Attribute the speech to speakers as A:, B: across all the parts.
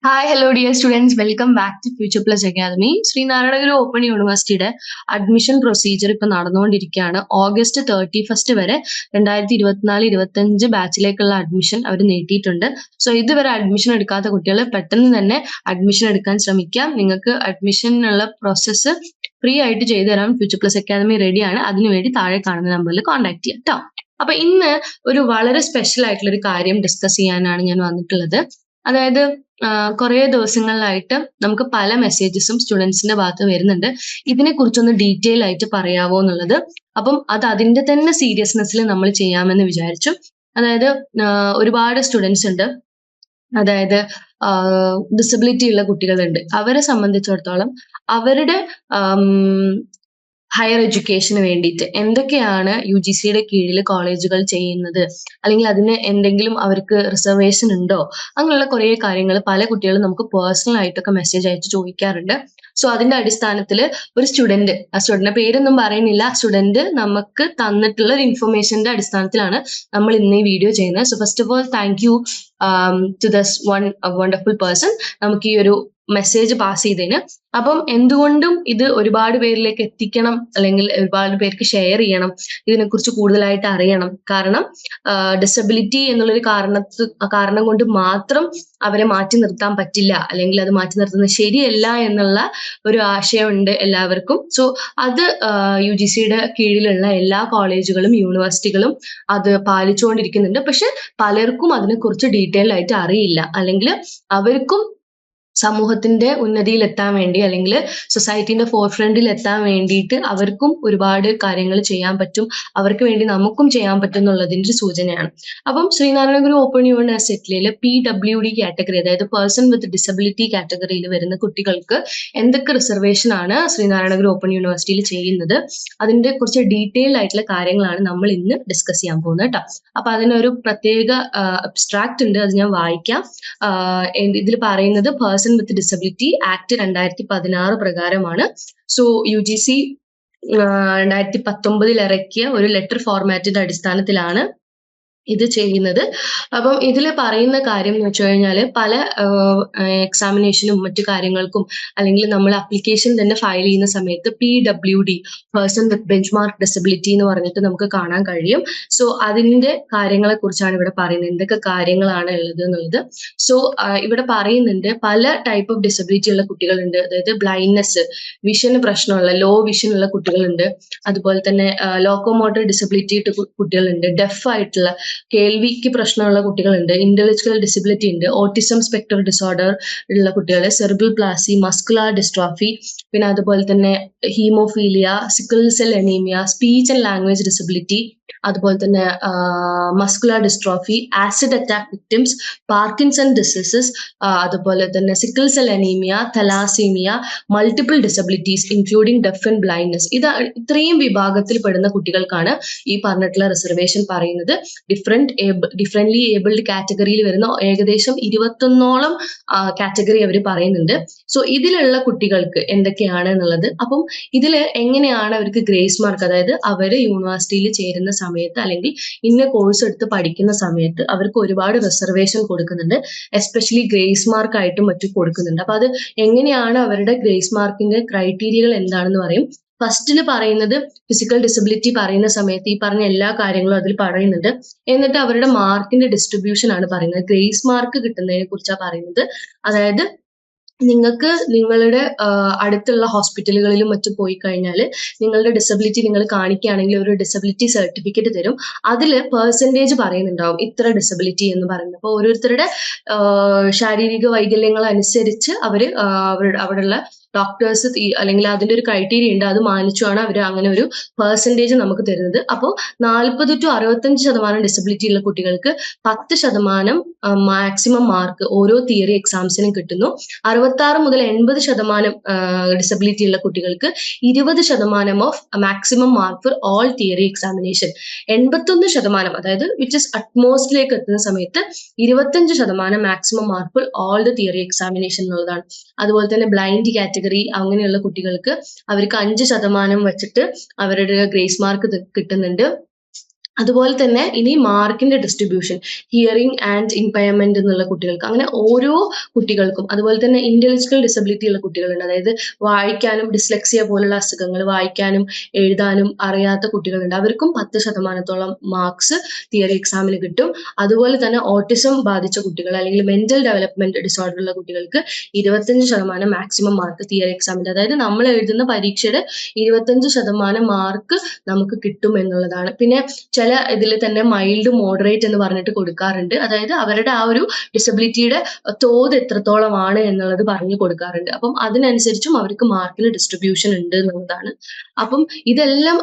A: Hi, hello dear students. Welcome back to Future Plus Academy. Sree Narayana Guru open യൂണിവേഴ്സിറ്റിയുടെ admission procedure ഇപ്പൊ നടന്നുകൊണ്ടിരിക്കുകയാണ്. August 31 വരെ 2024-25 ബാച്ചിലേക്കുള്ള admission അവർ നീട്ടിയിട്ടുണ്ട്. So ഇതുവരെ admission എടുക്കാത്ത കുട്ടികൾ പെട്ടെന്ന് തന്നെ അഡ്മിഷൻ എടുക്കാൻ ശ്രമിക്കാം. നിങ്ങൾക്ക് അഡ്മിഷനുള്ള പ്രോസസ്സ് ഫ്രീ ആയിട്ട് ചെയ്തു തരാൻ ഫ്യൂച്ചർ പ്ലസ് അക്കാദമി റെഡിയാണ്. അതിനുവേണ്ടി താഴെ കാണുന്ന നമ്പറിൽ കോൺടാക്ട് ചെയ്യാം കേട്ടോ. അപ്പൊ ഇന്ന് ഒരു വളരെ സ്പെഷ്യൽ ആയിട്ടുള്ള ഒരു കാര്യം ഡിസ്കസ് ചെയ്യാനാണ് ഞാൻ വന്നിട്ടുള്ളത്. അതായത് കുറേ ദിവസങ്ങളിലായിട്ട് നമുക്ക് പല മെസ്സേജസും സ്റ്റുഡൻസിന്റെ ഭാഗത്ത് വരുന്നുണ്ട്. ഇതിനെ കുറിച്ചൊന്ന് ഡീറ്റെയിൽ ആയിട്ട് പറയാവോ എന്നുള്ളത്. അപ്പം അത് അതിന്റെ തന്നെ സീരിയസ്നെസ്സിൽ നമ്മൾ ചെയ്യാമെന്ന് വിചാരിച്ചു. അതായത് ഒരുപാട് സ്റ്റുഡൻസ് ഉണ്ട്, അതായത് ഡിസബിലിറ്റി ഉള്ള കുട്ടികളുണ്ട്. അവരെ സംബന്ധിച്ചിടത്തോളം അവരുടെ ഹയർ എഡ്യൂക്കേഷന് വേണ്ടിയിട്ട് എന്തൊക്കെയാണ് UGCയുടെ കീഴിൽ കോളേജുകൾ ചെയ്യുന്നത്, അല്ലെങ്കിൽ അതിന് എന്തെങ്കിലും അവർക്ക് റിസർവേഷൻ ഉണ്ടോ, അങ്ങനെയുള്ള കുറേ കാര്യങ്ങൾ പല കുട്ടികളും നമുക്ക് പേഴ്സണൽ ആയിട്ടൊക്കെ മെസ്സേജ് അയച്ച് ചോദിക്കാറുണ്ട്. സോ അതിന്റെ അടിസ്ഥാനത്തിൽ ഒരു സ്റ്റുഡന്റ്, ആ സ്റ്റുഡന്റിന്റെ പേരൊന്നും പറയുന്നില്ല, സ്റ്റുഡന്റ് നമുക്ക് തന്നിട്ടുള്ള ഒരു ഇൻഫർമേഷന്റെ അടിസ്ഥാനത്തിലാണ് നമ്മൾ ഇന്ന് ഈ വീഡിയോ ചെയ്യുന്നത്. So first of all thank you to this wonderful person നമുക്ക് ഈ ഒരു മെസ്സേജ് പാസ് ചെയ്തതിന്. അപ്പം എന്തുകൊണ്ടും ഇത് ഒരുപാട് പേരിലേക്ക് എത്തിക്കണം, അല്ലെങ്കിൽ ഒരുപാട് പേർക്ക് ഷെയർ ചെയ്യണം, ഇതിനെക്കുറിച്ച് കൂടുതലായിട്ട് അറിയണം. കാരണം ഡിസബിലിറ്റി എന്നുള്ളൊരു കാരണം കൊണ്ട് മാത്രം അവരെ മാറ്റി നിർത്താൻ പറ്റില്ല, അല്ലെങ്കിൽ അത് മാറ്റി നിർത്തുന്നത് ശരിയല്ല എന്നുള്ള ഒരു ആശയമുണ്ട് എല്ലാവർക്കും. സോ അത് UGCയുടെ കീഴിലുള്ള എല്ലാ കോളേജുകളും യൂണിവേഴ്സിറ്റികളും അത് പാലിച്ചുകൊണ്ടിരിക്കുന്നുണ്ട്. പക്ഷെ പലർക്കും അതിനെക്കുറിച്ച് ഡീറ്റെയിൽ ആയിട്ട് അറിയില്ല, അല്ലെങ്കിൽ അവർക്കും സമൂഹത്തിന്റെ ഉന്നതിയിൽ എത്താൻ വേണ്ടി, അല്ലെങ്കിൽ സൊസൈറ്റിന്റെ ഫോർ ഫ്രണ്ടിൽ എത്താൻ വേണ്ടിയിട്ട് അവർക്കും ഒരുപാട് കാര്യങ്ങൾ ചെയ്യാൻ പറ്റും, അവർക്ക് വേണ്ടി നമുക്കും ചെയ്യാൻ പറ്റും എന്നുള്ളതിന്റെ ഒരു സൂചനയാണ്. അപ്പം ശ്രീനാരായണഗുരു ഓപ്പൺ യൂണിവേഴ്സിറ്റിയിലെ PWD കാറ്റഗറി, അതായത് പേഴ്സൺ വിത്ത് ഡിസബിലിറ്റി കാറ്റഗറിയിൽ വരുന്ന കുട്ടികൾക്ക് എന്തൊക്കെ റിസർവേഷൻ ആണ് ശ്രീനാരായണഗുരു ഓപ്പൺ യൂണിവേഴ്സിറ്റിയിൽ ചെയ്യുന്നത്, അതിന്റെ കുറച്ച് ഡീറ്റെയിൽ ആയിട്ടുള്ള കാര്യങ്ങളാണ് നമ്മൾ ഇന്ന് ഡിസ്കസ് ചെയ്യാൻ പോകുന്നത് കേട്ടോ. അപ്പൊ അതിനൊരു പ്രത്യേക അബ്സ്ട്രാക്ട് ഉണ്ട്, അത് ഞാൻ വായിക്കാം. ഇതിൽ പറയുന്നത് പേഴ്സൺ വിത്ത് ഡിസബിലിറ്റി ആക്ട് 2016 പ്രകാരമാണ്. സോ UGC 2019 ഇറക്കിയ ഒരു ലെറ്റർ ഫോർമാറ്റിന്റെ അടിസ്ഥാനത്തിലാണ് ഇത് ചെയ്യുന്നത്. അപ്പം ഇതിൽ പറയുന്ന കാര്യം എന്ന് വെച്ച് കഴിഞ്ഞാൽ പല എക്സാമിനേഷനും മറ്റു കാര്യങ്ങൾക്കും, അല്ലെങ്കിൽ നമ്മൾ അപ്ലിക്കേഷൻ തന്നെ ഫയൽ ചെയ്യുന്ന സമയത്ത് PWD person with bench mark disability എന്ന് പറഞ്ഞിട്ട് നമുക്ക് കാണാൻ കഴിയും. സോ അതിന്റെ കാര്യങ്ങളെ കുറിച്ചാണ് ഇവിടെ പറയുന്നത്, എന്തൊക്കെ കാര്യങ്ങളാണ് ഉള്ളത് എന്നുള്ളത്. സോ ഇവിടെ പറയുന്നുണ്ട് പല ടൈപ്പ് ഓഫ് ഡിസബിലിറ്റി ഉള്ള കുട്ടികളുണ്ട്. അതായത് ബ്ലൈൻഡ്നെസ്, വിഷന് പ്രശ്നമുള്ള ലോ വിഷൻ ഉള്ള കുട്ടികളുണ്ട്, അതുപോലെ തന്നെ ലോക്കോമോട്ടർ ഡിസബിലിറ്റി കുട്ടികളുണ്ട്, ഡെഫ് ആയിട്ടുള്ള കേൾവിക്ക് പ്രശ്നമുള്ള കുട്ടികളുണ്ട്, ഇന്റലക്ച്വൽ ഡിസബിലിറ്റി ഉണ്ട്, ഓട്ടിസം സ്പെക്ട്രം ഡിസോർഡർ ഉള്ള കുട്ടികൾ, സെറിബ്രൽ പ്ലാസി, മസ്കുലാർ ഡിസ്ട്രോഫി, പിന്നെ അതുപോലെ തന്നെ haemophilia, sickle cell anaemia, speech and language disability, അതുപോലെ തന്നെ muscular dystrophy, acid attack victims, Parkinson diseases, അതുപോലെ തന്നെ sickle cell anaemia, thalassaemia, multiple disabilities including deaf and blindness. ഇത്രയും വിഭാഗത്തിൽ പെടുന്ന കുട്ടികൾക്കാണ് ഈ പറഞ്ഞിട്ടുള്ള റിസർവേഷൻ പറയുന്നത്. ഡിഫറെന്റ്ലി ഏബിൾഡ് കാറ്റഗറിയിൽ വരുന്ന ഏകദേശം 21ഓളം കാറ്റഗറി അവർ പറയുന്നുണ്ട്. സോ ഇതിലുള്ള കുട്ടികൾക്ക് എന്തൊക്കെയാണ് എന്നുള്ളത്. അപ്പം ഇതിൽ എങ്ങനെയാണ് അവർക്ക് ഗ്രേസ് മാർക്ക്, അതായത് അവർ യൂണിവേഴ്സിറ്റിയിൽ ചേരുന്ന സമയത്ത് അല്ലെങ്കിൽ ഇന്ന കോഴ്സ് എടുത്ത് പഠിക്കുന്ന സമയത്ത് അവർക്ക് ഒരുപാട് റിസർവേഷൻ കൊടുക്കുന്നുണ്ട്, എസ്പെഷ്യലി ഗ്രേസ് മാർക്ക് ആയിട്ടും മറ്റും കൊടുക്കുന്നുണ്ട്. അപ്പൊ അത് എങ്ങനെയാണ് അവരുടെ ഗ്രേസ് മാർക്കിന്റെ ക്രൈറ്റീരിയകൾ എന്താണെന്ന് പറയും. ഫസ്റ്റിൽ പറയുന്നത് ഫിസിക്കൽ ഡിസബിലിറ്റി പറയുന്ന സമയത്ത് ഈ പറഞ്ഞ എല്ലാ കാര്യങ്ങളും അതിൽ പറയുന്നുണ്ട്. എന്നിട്ട് അവരുടെ മാർക്കിന്റെ ഡിസ്ട്രിബ്യൂഷൻ ആണ് പറയുന്നത്. ഗ്രേസ് മാർക്ക് കിട്ടുന്നതിനെ കുറിച്ചാണ് പറയുന്നത്. അതായത് നിങ്ങൾക്ക് നിങ്ങളുടെ അടുത്തുള്ള ഹോസ്പിറ്റലുകളിലും മറ്റും പോയി കഴിഞ്ഞാൽ നിങ്ങളുടെ ഡിസബിലിറ്റി നിങ്ങൾ കാണിക്കുകയാണെങ്കിൽ ഒരു ഡിസബിലിറ്റി സർട്ടിഫിക്കറ്റ് തരും. അതിൽ പെർസെൻറ്റേജ് പറയുന്നുണ്ടാവും, ഇത്ര ഡിസബിലിറ്റി എന്ന് പറയുന്നത്. അപ്പോൾ ഓരോരുത്തരുടെ ശാരീരിക വൈകല്യങ്ങൾ അനുസരിച്ച് അവിടെയുള്ള ഡോക്ടേഴ്സ് അല്ലെങ്കിൽ അതിന്റെ ഒരു ക്രൈറ്റീരിയ ഉണ്ട്, അത് മാനിച്ചുമാണ് അവർ അങ്ങനെ ഒരു പെർസെൻറ്റേജ് നമുക്ക് തരുന്നത്. അപ്പോൾ 40 to 65% ഡിസബിലിറ്റി ഉള്ള കുട്ടികൾക്ക് 10% മാക്സിമം മാർക്ക് ഓരോ തിയറി എക്സാംസിനും കിട്ടുന്നു. 66 മുതൽ 80% ഡിസബിലിറ്റി ഉള്ള കുട്ടികൾക്ക് 20% of maximum mark for all theory examination. 81%, അതായത് വിച്ച് ഇസ് അറ്റ്മോസ്റ്റിലേക്ക് എത്തുന്ന സമയത്ത് 25% maximum mark for all the theory examination എന്നുള്ളതാണ്. അതുപോലെ തന്നെ ബ്ലൈൻഡ് കാറ്റഗറി അങ്ങനെയുള്ള കുട്ടികൾക്ക് അവർക്ക് 5% വെച്ചിട്ട് അവരുടെ ഗ്രേസ് മാർക്ക് കിട്ടുന്നുണ്ട്. അതുപോലെ തന്നെ ഇനി മാർക്കിന്റെ ഡിസ്ട്രിബ്യൂഷൻ, ഹിയറിംഗ് ആൻഡ് ഇമ്പയർമെന്റ് എന്നുള്ള കുട്ടികൾക്ക്, അങ്ങനെ ഓരോ കുട്ടികൾക്കും, അതുപോലെ തന്നെ ഇന്റലക്ച്വൽ ഡിസബിലിറ്റി ഉള്ള കുട്ടികളുണ്ട്, അതായത് വായിക്കാനും ഡിസ്ലെക്സിയ പോലുള്ള അസുഖങ്ങൾ, വായിക്കാനും എഴുതാനും അറിയാത്ത കുട്ടികളുണ്ട്, അവർക്കും 10% മാർക്സ് തിയറി എക്സാമിന് കിട്ടും. അതുപോലെ തന്നെ ഓട്ടിസം ബാധിച്ച കുട്ടികൾ അല്ലെങ്കിൽ മെന്റൽ ഡെവലപ്മെന്റ് ഡിസോർഡർ ഉള്ള കുട്ടികൾക്ക് 25% മാക്സിമം മാർക്ക് തിയറി എക്സാമിന്റെ, അതായത് നമ്മൾ എഴുതുന്ന പരീക്ഷയുടെ 25% മാർക്ക് നമുക്ക് കിട്ടും എന്നുള്ളതാണ്. പിന്നെ ചില ഇതിൽ തന്നെ മൈൽഡ് മോഡറേറ്റ് എന്ന് പറഞ്ഞിട്ട് കൊടുക്കാറുണ്ട്, അതായത് അവരുടെ ആ ഒരു ഡിസബിലിറ്റിയുടെ തോത് എത്രത്തോളമാണ് എന്നുള്ളത് പറഞ്ഞു കൊടുക്കാറുണ്ട്. അപ്പം അതിനനുസരിച്ചും അവർക്ക് മാർക്കിന് ഡിസ്ട്രിബ്യൂഷൻ ഉണ്ട് എന്നുള്ളതാണ്. അപ്പം ഇതെല്ലാം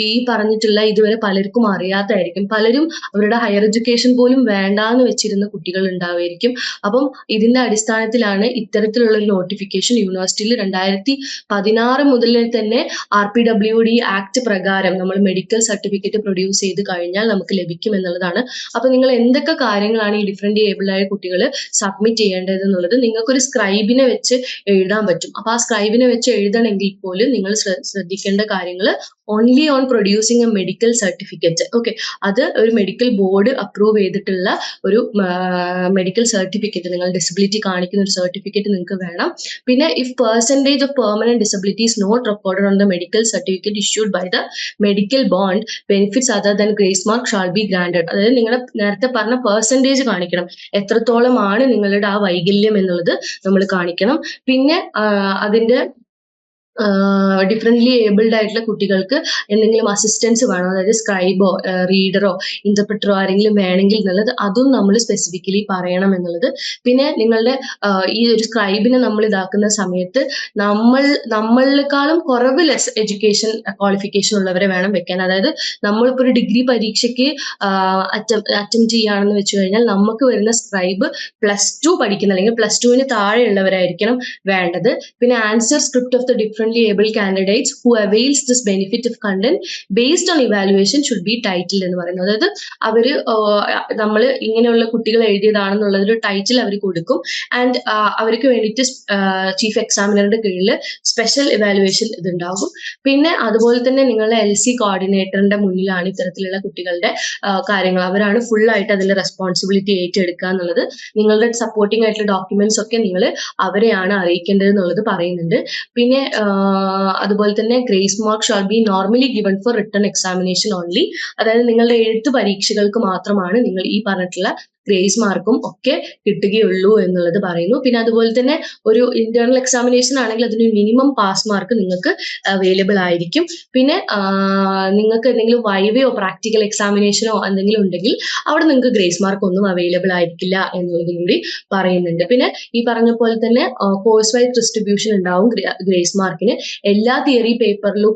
A: ഈ പറഞ്ഞിട്ടുള്ള ഇതുവരെ പലർക്കും അറിയാത്തായിരിക്കും. പലരും അവരുടെ ഹയർ എഡ്യൂക്കേഷൻ പോലും വേണ്ടാന്ന് വെച്ചിരുന്ന കുട്ടികൾ ഉണ്ടാവുമായിരിക്കും. അപ്പം ഇതിന്റെ അടിസ്ഥാനത്തിലാണ് ഇത്തരത്തിലുള്ള ഒരു നോട്ടിഫിക്കേഷൻ യൂണിവേഴ്സിറ്റിയിൽ 2016 മുതൽ തന്നെ RPWD ആക്ട് പ്രകാരം നമ്മൾ മെഡിക്കൽ സർട്ടിഫിക്കറ്റ് പ്രൊഡ്യൂസ് ചെയ്ത് കഴിഞ്ഞാൽ നമുക്ക് ലഭിക്കും എന്നുള്ളതാണ്. അപ്പൊ നിങ്ങൾ എന്തൊക്കെ കാര്യങ്ങളാണ് ഈ ഡിഫറെന്റ് ഏബിൾഡ് ആയ കുട്ടികൾ സബ്മിറ്റ് ചെയ്യേണ്ടത് എന്നുള്ളത് നിങ്ങൾക്കൊരു സ്ക്രൈബിനെ വെച്ച് എഴുതാൻ പറ്റും. അപ്പൊ ആ സ്ക്രൈബിനെ വെച്ച് എഴുതണമെങ്കിൽ പോലും നിങ്ങൾ ശ്രദ്ധിക്കേണ്ട കാര്യങ്ങൾ only on producing A medical certificate. Okay, അത് ഒരു മെഡിക്കൽ ബോർഡ് അപ്രൂവ് ചെയ്തിട്ടുള്ള ഒരു മെഡിക്കൽ സർട്ടിഫിക്കറ്റ്, നിങ്ങൾ ഡിസബിലിറ്റി കാണിക്കുന്ന ഒരു സർട്ടിഫിക്കറ്റ് നിങ്ങൾക്ക് വേണം. പിന്നെ if percentage of permanent disability is not recorded on the medical certificate issued by the medical bond, benefits other than grace mark shall be granted. അതായത് നിങ്ങളുടെ നേരത്തെ പറഞ്ഞ പെർസെൻറ്റേജ് കാണിക്കണം, എത്രത്തോളമാണ് നിങ്ങളുടെ ആ വൈകല്യം എന്നുള്ളത് നമ്മൾ കാണിക്കണം. പിന്നെ അതിന്റെ ഡിഫറെന്റ്ലി ഏബിൾഡ് ആയിട്ടുള്ള കുട്ടികൾക്ക് എന്തെങ്കിലും അസിസ്റ്റൻസ് വേണോ, അതായത് സ്ക്രൈബോ റീഡറോ ഇന്റർപ്രറ്ററോ ആരെങ്കിലും വേണമെങ്കിൽ എന്നുള്ളത് അതും നമ്മൾ സ്പെസിഫിക്കലി പറയണം എന്നുള്ളത്. പിന്നെ നിങ്ങളുടെ ഈ ഒരു സ്ക്രൈബിനെ നമ്മൾ ഇതാക്കുന്ന സമയത്ത് നമ്മളെക്കാളും കുറവ് ലെസ് എഡ്യൂക്കേഷൻ ക്വാളിഫിക്കേഷൻ ഉള്ളവരെ വേണം വെക്കാൻ. അതായത് നമ്മളിപ്പോൾ ഒരു ഡിഗ്രി പരീക്ഷയ്ക്ക് അറ്റംപ്റ്റ് ചെയ്യുകയാണെന്ന് വെച്ച് കഴിഞ്ഞാൽ നമുക്ക് വരുന്ന സ്ക്രൈബ് +2 പഠിക്കുന്ന അല്ലെങ്കിൽ +2 താഴെയുള്ളവരായിരിക്കണം വേണ്ടത്. പിന്നെ answer script of the differently able candidates who avails this benefit of content based on evaluation should be title എന്ന് പറയുന്നത്. അതായത് അവര് നമ്മൾ ഇങ്ങനെയുള്ള കുട്ടികൾ എഴുതിയതാണെന്നുള്ളത് ഒരു ടൈറ്റിൽ അവർ കൊടുക്കും. ആൻഡ് അവർക്ക് വേണ്ടിയിട്ട് ചീഫ് എക്സാമിനറുടെ കീഴിൽ സ്പെഷ്യൽ ഇവാലുവേഷൻ ഇതുണ്ടാകും. പിന്നെ അതുപോലെ തന്നെ നിങ്ങളുടെ LC കോർഡിനേറ്ററിന്റെ മുന്നിലാണ് ഇത്തരത്തിലുള്ള കുട്ടികളുടെ കാര്യങ്ങൾ, അവരാണ് ഫുൾ ആയിട്ട് അതിൽ റെസ്പോൺസിബിലിറ്റി ഏറ്റെടുക്കുക എന്നുള്ളത്. നിങ്ങളുടെ സപ്പോർട്ടിംഗ് ആയിട്ടുള്ള ഡോക്യുമെന്റ്സ് ഒക്കെ നിങ്ങൾ അവരെയാണ് അറിയിക്കേണ്ടത് എന്നുള്ളത് പറയുന്നുണ്ട്. പിന്നെ അതുപോലെ തന്നെ grace mark shall B normally given for written examination only, അതായത് നിങ്ങളുടെ എഴുത്ത് പരീക്ഷകൾക്ക് മാത്രമാണ് നിങ്ങൾ ഈ പറഞ്ഞിട്ടുള്ള ഗ്രേസ് മാർക്കും ഒക്കെ കിട്ടുകയുള്ളൂ എന്നുള്ളത് പറയുന്നു. പിന്നെ അതുപോലെ തന്നെ ഒരു ഇന്റേണൽ എക്സാമിനേഷൻ ആണെങ്കിൽ അതിന് മിനിമം പാസ് മാർക്ക് നിങ്ങൾക്ക് അവൈലബിൾ ആയിരിക്കും. പിന്നെ നിങ്ങൾക്ക് എന്തെങ്കിലും വൈവയോ പ്രാക്ടിക്കൽ എക്സാമിനേഷനോ എന്തെങ്കിലും ഉണ്ടെങ്കിൽ അവിടെ നിങ്ങൾക്ക് ഗ്രേസ് മാർക്ക് ഒന്നും അവൈലബിൾ ആയിരിക്കില്ല എന്നുള്ളതും കൂടി പറയുന്നുണ്ട്. പിന്നെ ഈ പറഞ്ഞ പോലെ തന്നെ കോഴ്സ് വൈസ് ഡിസ്ട്രിബ്യൂഷൻ ഉണ്ടാവും ഗ്രേസ് മാർക്കിന്. എല്ലാ തിയറി പേപ്പറിലും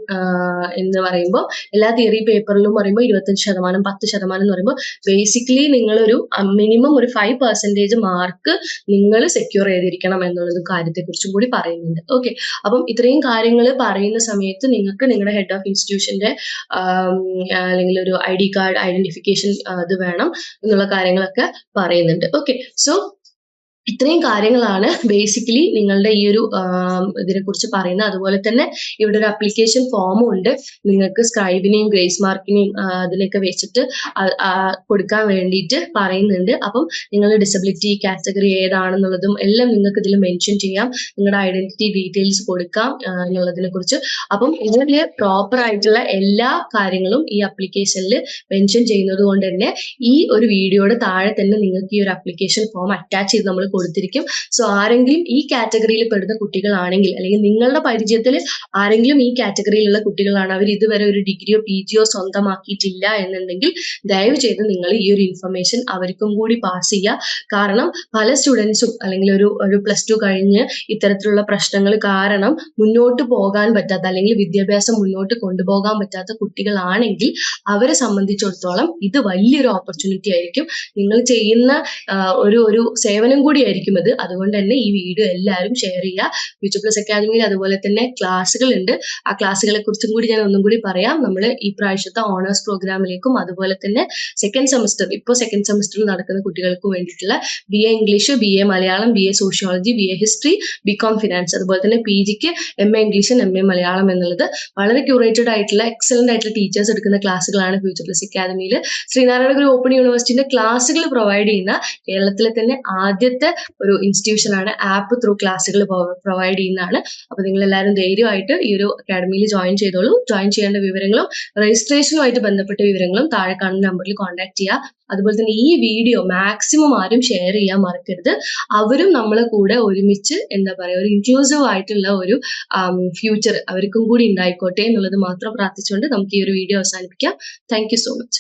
A: എന്ന് പറയുമ്പോൾ 25%, 10% എന്ന് പറയുമ്പോൾ ബേസിക്കലി നിങ്ങളൊരു മിനിമം ഒരു 5% മാർക്ക് നിങ്ങൾ സെക്യൂർ ചെയ്തിരിക്കണം എന്നുള്ള കാര്യത്തെ കുറിച്ചും കൂടി പറയുന്നുണ്ട്. ഓക്കെ, അപ്പം ഇത്രയും കാര്യങ്ങൾ പറയുന്ന സമയത്ത് നിങ്ങൾക്ക് നിങ്ങളുടെ ഹെഡ് ഓഫ് ഇൻസ്റ്റിറ്റ്യൂഷന്റെ അല്ലെങ്കിൽ ഒരു ID കാർഡ് ഐഡന്റിഫിക്കേഷൻ അത് വേണം എന്നുള്ള കാര്യങ്ങളൊക്കെ പറയുന്നുണ്ട്. ഓക്കെ, സോ ഇത്രയും കാര്യങ്ങളാണ് ബേസിക്കലി നിങ്ങളുടെ ഈ ഒരു ഇതിനെ കുറിച്ച് പറയുന്നത്. അതുപോലെ തന്നെ ഇവിടെ ഒരു അപ്ലിക്കേഷൻ ഫോമും ഉണ്ട്, നിങ്ങൾക്ക് സ്ക്രൈബിനെയും ഗ്രേസ് മാർക്കിനെയും അതിനൊക്കെ വെച്ചിട്ട് കൊടുക്കാൻ വേണ്ടിയിട്ട് പറയുന്നുണ്ട്. അപ്പം നിങ്ങളുടെ ഡിസബിലിറ്റി കാറ്റഗറി ഏതാണെന്നുള്ളതും എല്ലാം നിങ്ങൾക്ക് ഇതിൽ മെൻഷൻ ചെയ്യാം, നിങ്ങളുടെ ഐഡന്റിറ്റി ഡീറ്റെയിൽസ് കൊടുക്കാം എന്നുള്ളതിനെ കുറിച്ച്. അപ്പം ഇതിൽ പ്രോപ്പർ ആയിട്ടുള്ള എല്ലാ കാര്യങ്ങളും ഈ അപ്ലിക്കേഷനിൽ മെൻഷൻ ചെയ്യുന്നത് കൊണ്ട് തന്നെ ഈ ഒരു വീഡിയോയുടെ താഴെ തന്നെ നിങ്ങൾക്ക് ഈ ഒരു അപ്ലിക്കേഷൻ ഫോം അറ്റാച്ച് ചെയ്ത് നമ്മൾ കൊടുത്തിരിക്കും. സോ ആരെങ്കിലും ഈ കാറ്റഗറിയിൽ പെടുന്ന കുട്ടികളാണെങ്കിൽ അല്ലെങ്കിൽ നിങ്ങളുടെ പരിചയത്തിൽ ആരെങ്കിലും ഈ കാറ്റഗറിയിലുള്ള കുട്ടികളാണ്, അവർ ഇതുവരെ ഒരു ഡിഗ്രിയോ PGയോ സ്വന്തമാക്കിയിട്ടില്ല എന്നുണ്ടെങ്കിൽ ദയവ് ചെയ്ത് നിങ്ങൾ ഈ ഒരു ഇൻഫർമേഷൻ അവർക്കും കൂടി പാസ് ചെയ്യുക. കാരണം പല സ്റ്റുഡൻസും അല്ലെങ്കിൽ ഒരു +2 കഴിഞ്ഞ് ഇത്തരത്തിലുള്ള പ്രശ്നങ്ങൾ കാരണം മുന്നോട്ട് പോകാൻ പറ്റാത്ത അല്ലെങ്കിൽ വിദ്യാഭ്യാസം മുന്നോട്ട് കൊണ്ടുപോകാൻ പറ്റാത്ത കുട്ടികളാണെങ്കിൽ അവരെ സംബന്ധിച്ചിടത്തോളം ഇത് വലിയൊരു ഓപ്പർച്യൂണിറ്റി ആയിരിക്കും. നിങ്ങൾ ചെയ്യുന്ന ഒരു സേവനം കൂടി കൂടിയായിരിക്കും ഇത്. അതുകൊണ്ട് തന്നെ ഈ വീഡിയോ എല്ലാവരും ഷെയർ ചെയ്യുക. ഫ്യൂച്ചർ പ്ലസ് അക്കാദമിയിൽ അതുപോലെ തന്നെ ക്ലാസ്സുകളുണ്ട്. ആ ക്ലാസ്സുകളെ കുറിച്ചും കൂടി ഞാൻ ഒന്നും കൂടി പറയാം. നമ്മൾ ഈ പ്രാവശ്യത്തെ ഓണേഴ്സ് പ്രോഗ്രാമിലേക്കും അതുപോലെ തന്നെ സെക്കൻഡ് സെമസ്റ്ററിൽ നടക്കുന്ന കുട്ടികൾക്ക് വേണ്ടിയിട്ടുള്ള BA English, BA Malayalam, BA sociology, BA history, BCom finance, അതുപോലെ തന്നെ PGക്ക് MA ഇംഗ്ലീഷ്, MA മലയാളം എന്നുള്ളത് വളരെ ക്യൂറേറ്റഡ് ആയിട്ടുള്ള എക്സലന്റ് ആയിട്ടുള്ള ടീച്ചേഴ്സ് എടുക്കുന്ന ക്ലാസ്സുകളാണ് ഫ്യൂച്ചർ പ്ലസ് അക്കാദമിയിൽ. ശ്രീനാരായണ ഗുരു ഓപ്പൺ യൂണിവേഴ്സിറ്റിന്റെ ക്ലാസ്സുകൾ പ്രൊവൈഡ് ചെയ്യുന്ന കേരളത്തിലെ തന്നെ ആദ്യത്തെ ഒരു ഇൻസ്റ്റിറ്റ്യൂഷൻ ആണ്. ആപ്പ് ത്രൂ ക്ലാസ്സുകൾ പ്രൊവൈഡ് ചെയ്യുന്നതാണ്. അപ്പൊ നിങ്ങൾ എല്ലാവരും ധൈര്യമായിട്ട് ഈ ഒരു അക്കാഡമിയിൽ ജോയിൻ ചെയ്തോളൂ. ജോയിൻ ചെയ്യേണ്ട വിവരങ്ങളും രജിസ്ട്രേഷനുമായിട്ട് ബന്ധപ്പെട്ട വിവരങ്ങളും താഴെ കാണുന്ന നമ്പറിൽ കോൺടാക്ട് ചെയ്യുക. അതുപോലെ തന്നെ ഈ വീഡിയോ മാക്സിമം ആരും ഷെയർ ചെയ്യാൻ മറക്കരുത്. അവരും നമ്മളെ കൂടെ ഒരുമിച്ച് എന്താ പറയുക, ഒരു ഇൻക്ലൂസീവ് ആയിട്ടുള്ള ഒരു ഫ്യൂച്ചർ അവർക്കും കൂടി ഉണ്ടായിക്കോട്ടെ എന്നുള്ളത് മാത്രം പ്രാർത്ഥിച്ചുകൊണ്ട് നമുക്ക് ഈ ഒരു വീഡിയോ അവസാനിപ്പിക്കാം. Thank you so much.